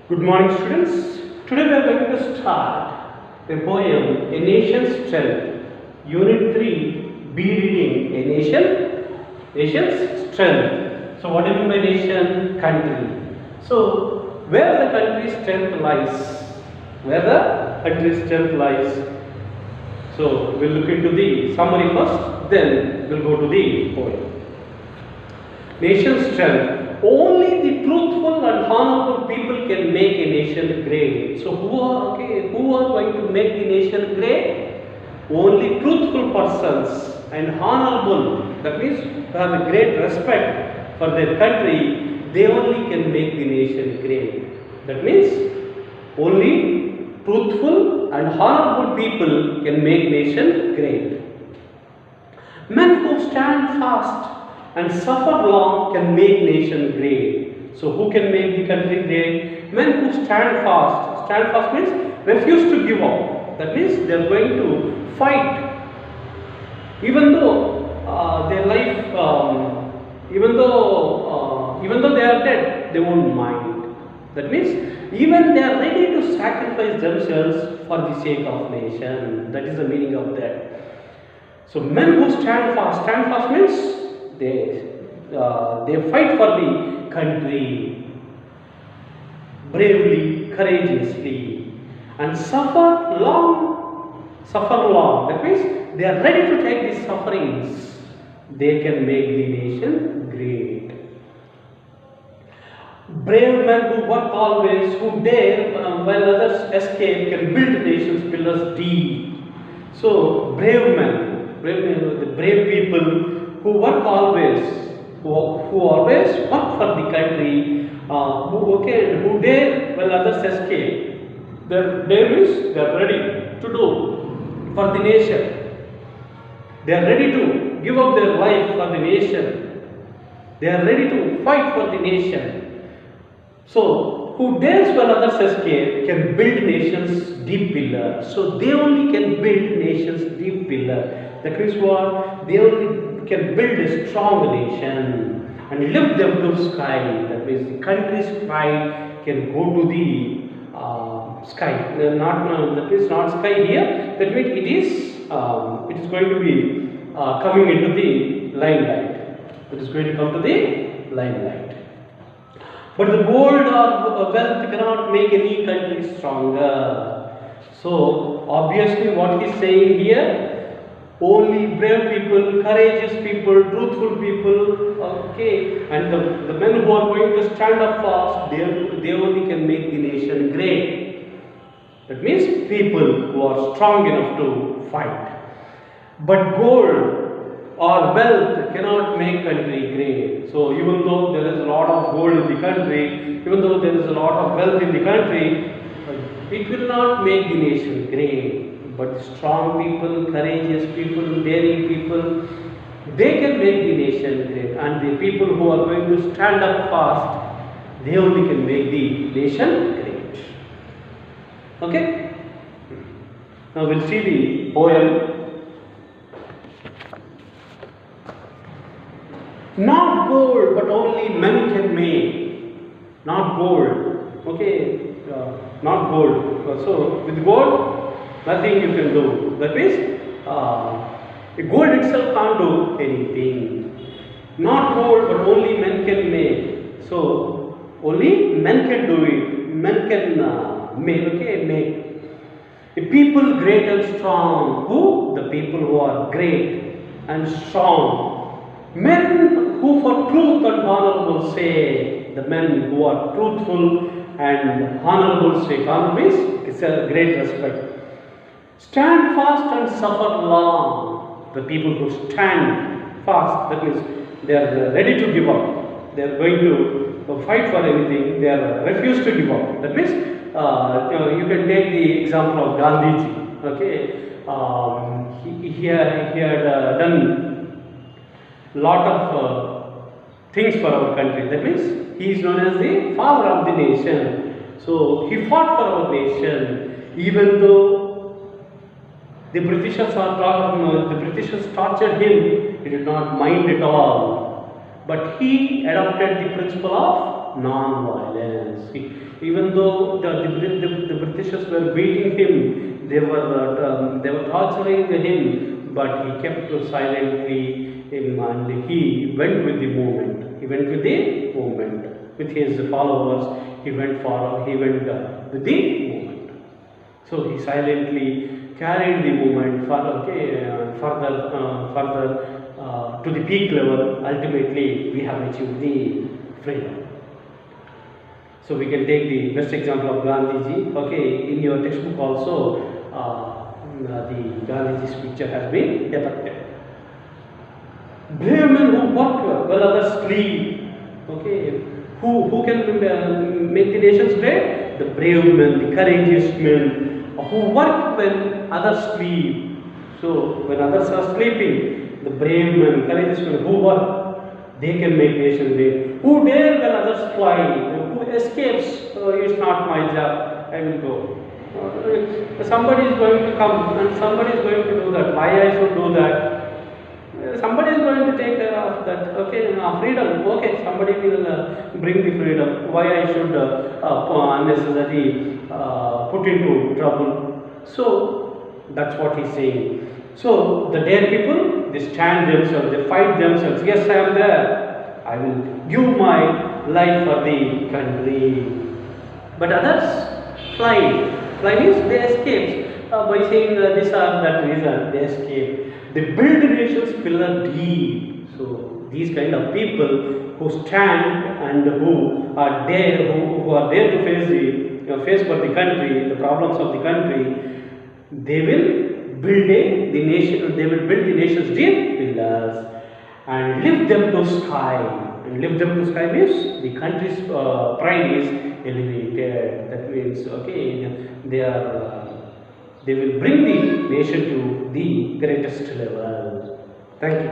Good morning, students. Today we are going to start the poem A Nation's Strength, Unit 3, B reading Nation's Strength. So, what do you mean by nation? Country. So, where the country's strength lies? Where the country's strength lies? So, we'll look into the summary first, then we'll go to the poem. Nation's strength. Only the truthful and honorable people can make a nation great. So who are going to make the nation great? Only truthful persons and honorable. That means who have a great respect for their country. They only can make the nation great. That means only truthful and honorable people can make nation great. Men who stand fast and suffer long can make nation great. So who can make the country great? Men who stand fast. Stand fast means refuse to give up. That means they are going to fight. Even though their life, even though they are dead, they won't mind. That means even they are ready to sacrifice themselves for the sake of nation. That is the meaning of that. So men who stand fast means they fight for the country bravely, courageously, and suffer long. That means they are ready to take these sufferings. They can make the nation great. Brave men who work always, who dare while others escape, can build nation's pillars deep. So brave men, the brave people who work always, who always work for the country, who dare while others escape. Their dare is they are ready to do for the nation. They are ready to give up their life for the nation. They are ready to fight for the nation. So, who dares while others escape can build nation's deep pillar. So, they only can build nation's deep pillar. That means what? They only can build a strong nation and lift them to sky. That means the country's pride can go to the sky. That is not sky here. That means it is going to be coming into the limelight. It is going to come to the limelight. But the gold or wealth cannot make any country stronger. So obviously, what he is saying here. Only brave people, courageous people, truthful people, and the men who are going to stand up fast, they only can make the nation great. That means people who are strong enough to fight. But gold or wealth cannot make country great. So even though there is a lot of gold in the country, even though there is a lot of wealth in the country, it will not make the nation great. But strong people, courageous people, daring people, they can make the nation great. And the people who are going to stand up fast, they only can make the nation great. Okay? Now we'll see the poem. Not gold, but only men can make. Not gold. Okay? Not gold. So with gold, nothing you can do. That means gold itself can't do anything. Not gold, but only men can make. So only men can do it. Men can make. A people great and strong. Who? The people who are great and strong. Men who for truth and honorable say. The men who are truthful and honorable say. Honorable is a great respect. Stand fast and suffer long. The people who stand fast, that means they are ready to give up. They are going to fight for anything. They are refused to give up. That means you can take the example of Gandhiji. Okay, he had done lot of things for our country. That means he is known as the father of the nation. So he fought for our nation, even though the Britishers tortured him. He did not mind at all. But he adopted the principle of non-violence. Even though the Britishers were beating him, they were torturing him, but he kept silently and he went with the movement. He went with the movement. With his followers, he went with the movement. So he silently carried the movement further to the peak level. Ultimately, we have achieved the freedom. So we can take the best example of Gandhiji. Okay, in your textbook also, the Gandhiji's picture has been depicted. Brave men who work while others sleep. Okay, who can make the nations great? The brave men, the courageous men who work when others sleep. So when others are sleeping, the brave men, courageous men who work, they can make nations great. Who dare when others fly? Who escapes? It's not my job. I will go. Somebody is going to come and somebody is going to do that. Why I should do that? Somebody is going to take care of that. Okay, freedom. Okay, somebody will bring the freedom. Why I should unnecessarily put into trouble? So that's what he's saying. So the dare people, they stand themselves, they fight themselves. Yes, I am there. I will give my life for the country. But others fly. Fly means they escape. By saying this or that reason, they escape. They build nations pillar deep. So these kind of people who stand and who are there, who are there to face for the country, the problems of the country, they will build the nation. They will build the nation's deep pillars and lift them to sky. And lift them to sky means the country's pride is elevated. That means they will bring the nation to the greatest level. Thank you.